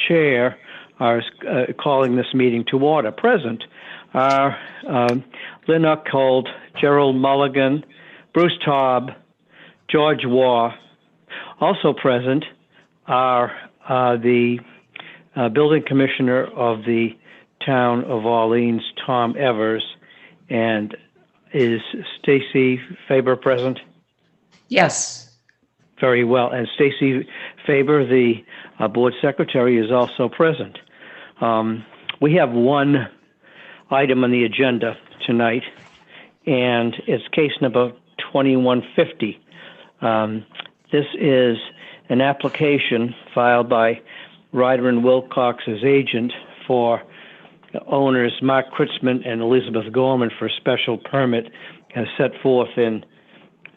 chair are calling this meeting to order. Present are Lynn Uckhold, Gerald Mulligan, Bruce Taub, George Waugh. Also present are the building commissioner of the town of Orleans, Tom Evers, and is Stacy Faber present? Yes. Very well. And Stacy Faber, the board secretary, is also present. We have one item on the agenda tonight, and it's case number 2150. This is an application filed by Ryder and Wilcox's agent for owners Mark Kritzman and Elizabeth Gorman for a special permit as set forth in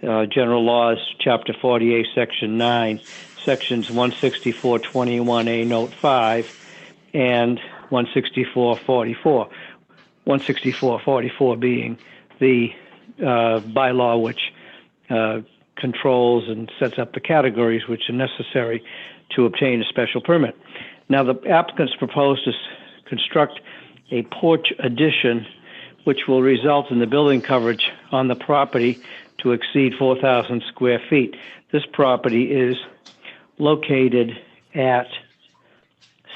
General Laws, Chapter 48, Section 9, Sections 164.21a, Note 5, and 164.44. 164.44 being the bylaw which controls and sets up the categories which are necessary to obtain a special permit. Now, the applicants propose to construct a porch addition which will result in the building coverage on the property to exceed 4,000 square feet. This property is located at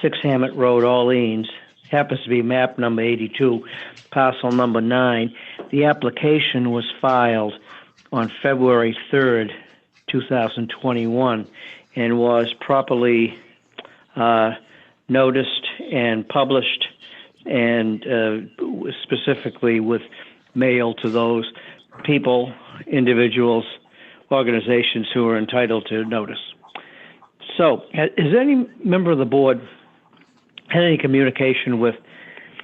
6 Hammett Road, Orleans. Happens to be map number 82, parcel number 9. The application was filed on February 3rd, 2021, and was properly noticed and published, and specifically with mail to those people, individuals, organizations who are entitled to notice. So, has any member of the board had any communication with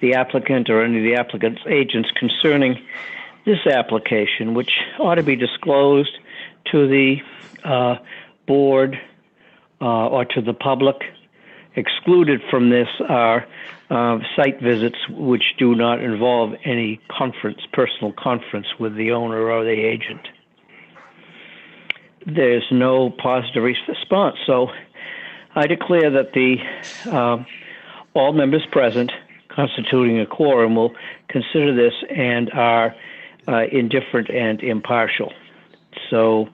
the applicant or any of the applicant's agents concerning this application, which ought to be disclosed to the board or to the public? Excluded from this are site visits which do not involve any personal conference with the owner or the agent. There's no positive response, so I declare that the all members present, constituting a quorum, will consider this and are indifferent and impartial. So,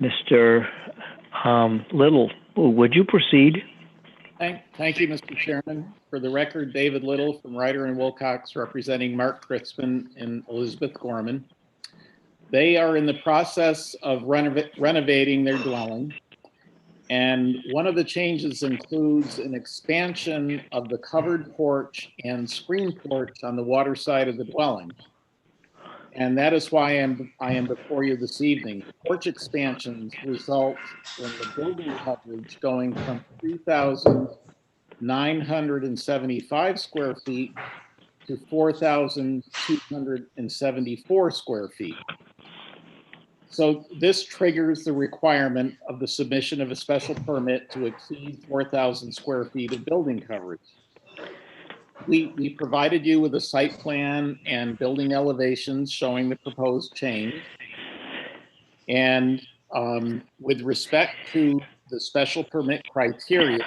Mr. Little, would you proceed? Thank you, Mr. Chairman. For the record, David Little from Ryder and Wilcox, representing Mark Kritzman and Elizabeth Gorman. They are in the process of renovating their dwelling, and one of the changes includes an expansion of the covered porch and screen porch on the water side of the dwelling. And that is why I am before you this evening. Porch expansions result in the building coverage going from 3,975 square feet to 4,274 square feet. So this triggers the requirement of the submission of a special permit to exceed 4,000 square feet of building coverage. We provided you with a site plan and building elevations showing the proposed change. And with respect to the special permit criteria,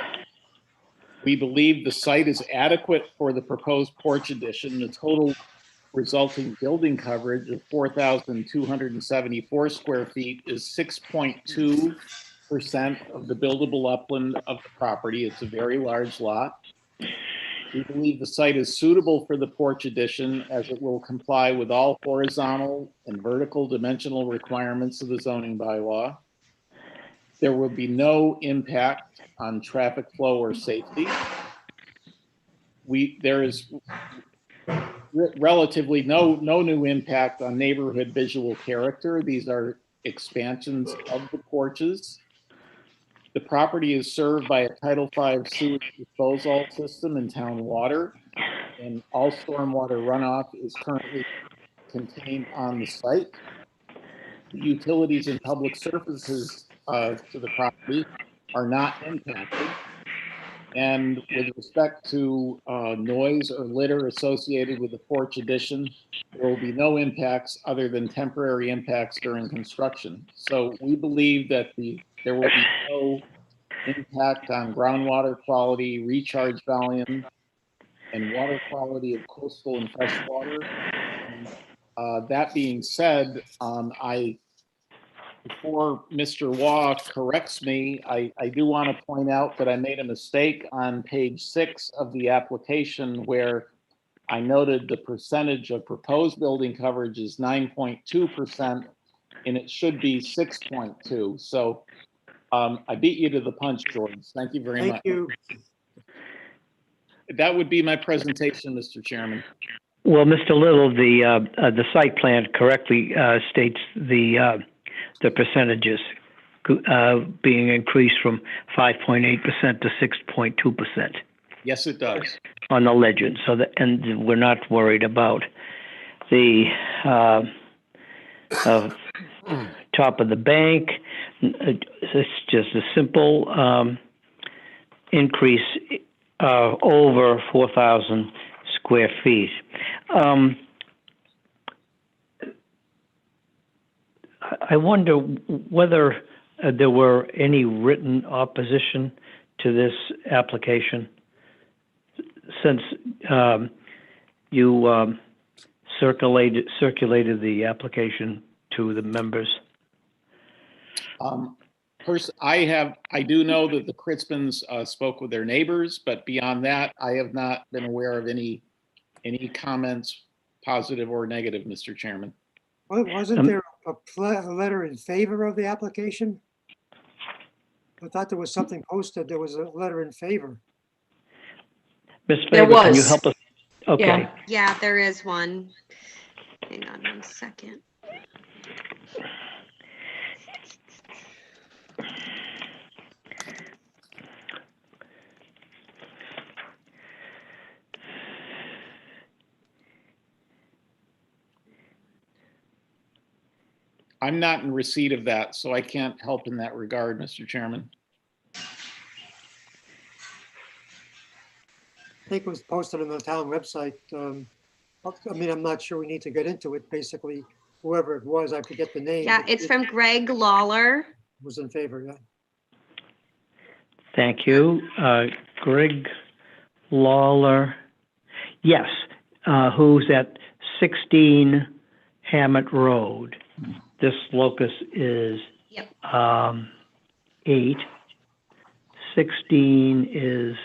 we believe the site is adequate for the proposed porch addition. The total resulting building coverage of 4,274 square feet is 6.2% of the buildable upland of the property. It's a very large lot. We believe the site is suitable for the porch addition as it will comply with all horizontal and vertical dimensional requirements of the zoning bylaw. There will be no impact on traffic flow or safety. There is relatively no new impact on neighborhood visual character. These are expansions of the porches. The property is served by a Title V sewage disposal system and town water, and all stormwater runoff is currently contained on the site. The utilities and public services to the property are not impacted. And with respect to noise or litter associated with the porch addition, there will be no impacts other than temporary impacts during construction. So we believe that there will be no impact on groundwater quality, recharge volume, and water quality of coastal and freshwater. That being said, before Mr. Waugh corrects me, I do want to point out that I made a mistake on page 6 of the application where I noted the percentage of proposed building coverage is 9.2%, and it should be 6.2. So I beat you to the punch, George. Thank you very much. Thank you. That would be my presentation, Mr. Chairman. Well, Mr. Little, the site plan correctly states the percentages being increased from 5.8% to 6.2% Yes, it does. on the legend. So that, and we're not worried about the top of the bank. It's just a simple increase over 4,000 square feet. I wonder whether there were any written opposition to this application, since you circulated the application to the members. First, I do know that the Kritzmans spoke with their neighbors, but beyond that, I have not been aware of any comments, positive or negative, Mr. Chairman. Well, wasn't there a letter in favor of the application? I thought there was something posted. There was a letter in favor. Ms. There Faber, can you was. help us? Okay. Yeah. Yeah, there is one. Hang on 1 second. I'm not in receipt of that, so I can't help in that regard, Mr. Chairman. I think it was posted on the town website. I mean, I'm not sure we need to get into it. Basically, whoever it was, I forget the name. Yeah, it's from Greg Lawler. Was in favor, yeah. Thank you. Greg Lawler. Yes. Who's at 16 Hammett Road. This locus is Yep. 8. 16 is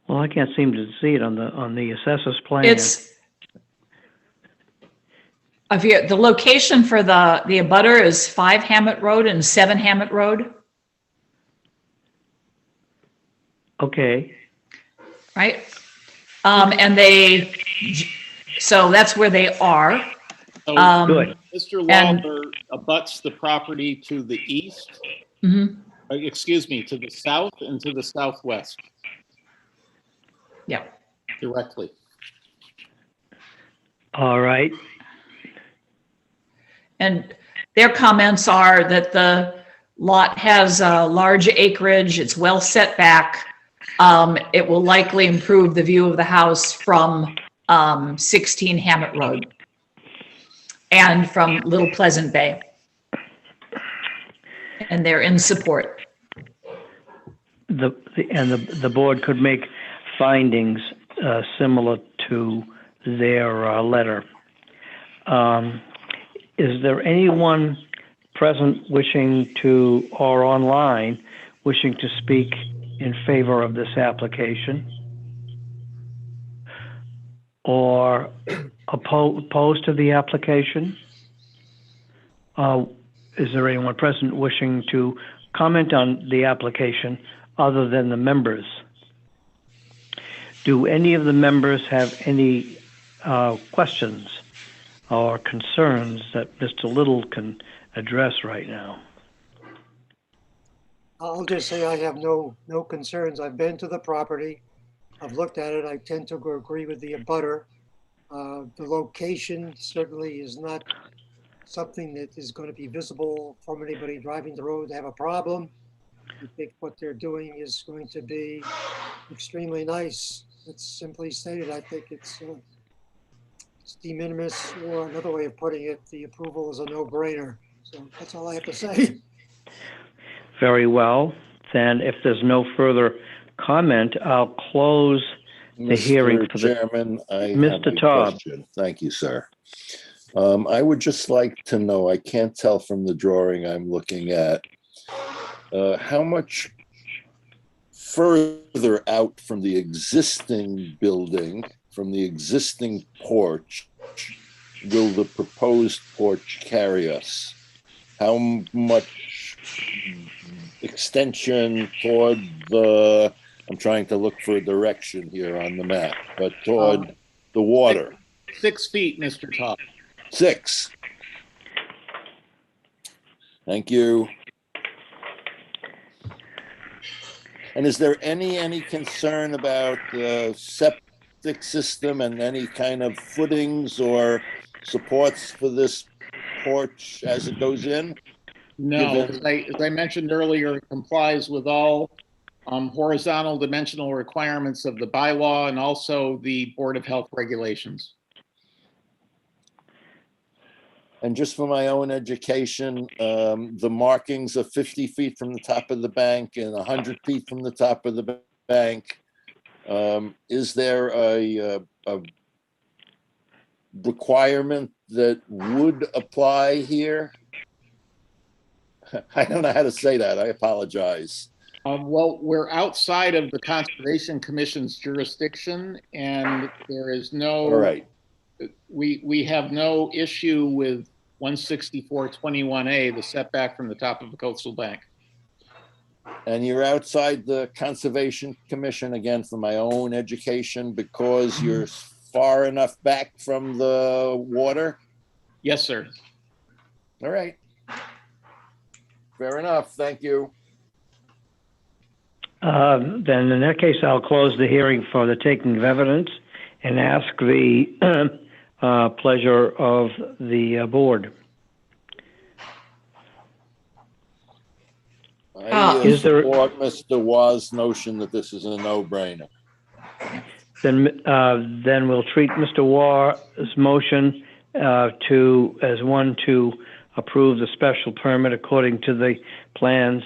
well, I can't seem to see it on the assessor's plan. It's, the location for the abutter is 5 Hammett Road and 7 Hammett Road, Okay. right? And so that's where they are. So Good. Mr. and- Lawler abuts the property to the east, Mhm. excuse me, to the south and to the southwest Yeah. directly. All right. And their comments are that the lot has a large acreage, it's well set back. It will likely improve the view of the house from 16 Hammett Road and from Little Pleasant Bay. And they're in support. The board could make findings similar to their letter. Is there anyone present wishing to, or online, wishing to speak in favor of this application? Or opposed to the application? Is there anyone present wishing to comment on the application other than the members? Do any of the members have any questions or concerns that Mr. Little can address right now? I'll just say I have no concerns. I've been to the property. I've looked at it. I tend to agree with the abutter. The location certainly is not something that is going to be visible from anybody driving the road to have a problem. I think what they're doing is going to be extremely nice. It's simply stated. I think it's it's de minimis, or another way of putting it, the approval is a no-brainer. So that's all I have to say. Very well. Then if there's no further comment, I'll close the hearing for the, Chairman, I have Mr. a Taub. question. Thank you, sir. I would just like to know, I can't tell from the drawing I'm looking at, how much further out from the existing building, from the existing porch, will the proposed porch carry us? How much extension toward the, I'm trying to look for a direction here on the map, but toward the water? 6 feet, Mr. Top. 6. Thank you. And is there any concern about the septic system and any kind of footings or supports for this porch as it goes in? No, Given- as I mentioned earlier, it complies with all horizontal dimensional requirements of the bylaw and also the Board of Health regulations. And just for my own education, the markings are 50 feet from the top of the bank and 100 feet from the top of the bank. Is there a requirement that would apply here? I don't know how to say that. I apologize. Well, we're outside of the Conservation Commission's jurisdiction, and there is no. All right. We have no issue with 16421A, the setback from the top of the coastal bank. And you're outside the Conservation Commission, again, for my own education, because you're far enough back from the water? Yes, sir. All right. Fair enough. Thank you. Then in that case, I'll close the hearing for the taking of evidence and ask the pleasure of the board. I Is there- support Mr. Wah's notion that this is a no-brainer. Then we'll treat Mr. Wah's motion as one to approve the special permit according to the plans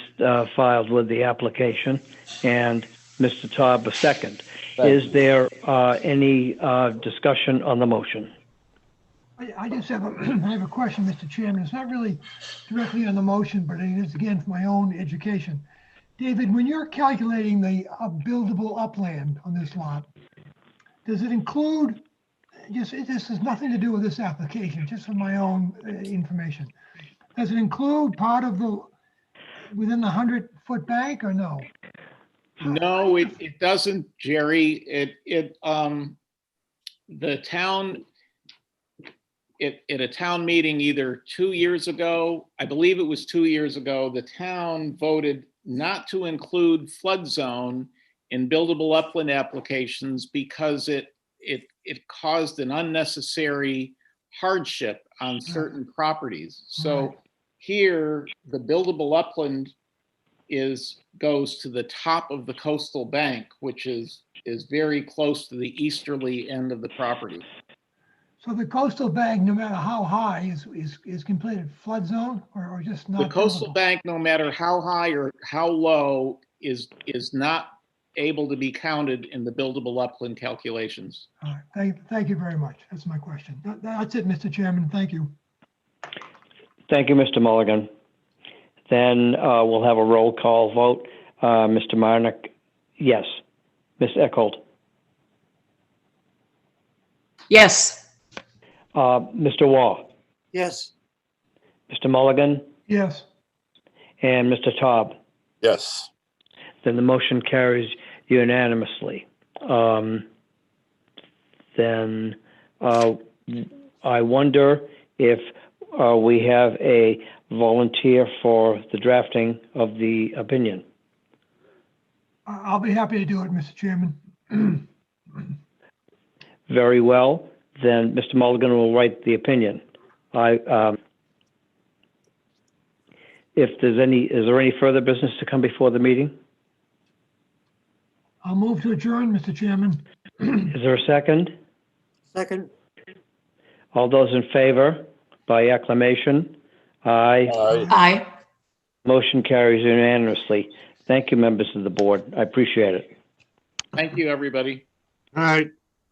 filed with the application, and Mr. Taub a second. Thank Is you. there any discussion on the motion? I just have I have a question, Mr. Chairman. It's not really directly on the motion, but it is again for my own education. David, when you're calculating the buildable upland on this lot, does it include, this has nothing to do with this application, just for my own information. Does it include part of the, within the 100-foot bank or no? No, it doesn't, Jerry. The town, at a town meeting either 2 years ago, I believe it was 2 years ago, the town voted not to include flood zone in buildable upland applications because it caused an unnecessary hardship on certain properties. So here, the buildable upland goes to the top of the coastal bank, which is very close to the easterly end of the property. So the coastal bank, no matter how high, is completed flood zone or just not? The coastal buildable? bank, no matter how high or how low, is not able to be counted in the buildable upland calculations. All right, thank you very much. That's my question. That's it, Mr. Chairman. Thank you. Thank you, Mr. Mulligan. Then we'll have a roll call vote. Mr. Marnick, yes. Ms. Eckholt, Yes. Mr. Wah, Yes, Mr. Mulligan, Yes. and Mr. Taub. Yes. Then the motion carries unanimously. Then I wonder if we have a volunteer for the drafting of the opinion. I'll be happy to do it, Mr. Chairman. Very well. Then Mr. Mulligan will write the opinion. If there's is there any further business to come before the meeting? I'll move to adjourn, Mr. Chairman. Is there a second? second, All those in favor by acclamation? Aye. Aye. Motion carries unanimously. Thank you, members of the board. I appreciate it. Thank you, everybody. All right.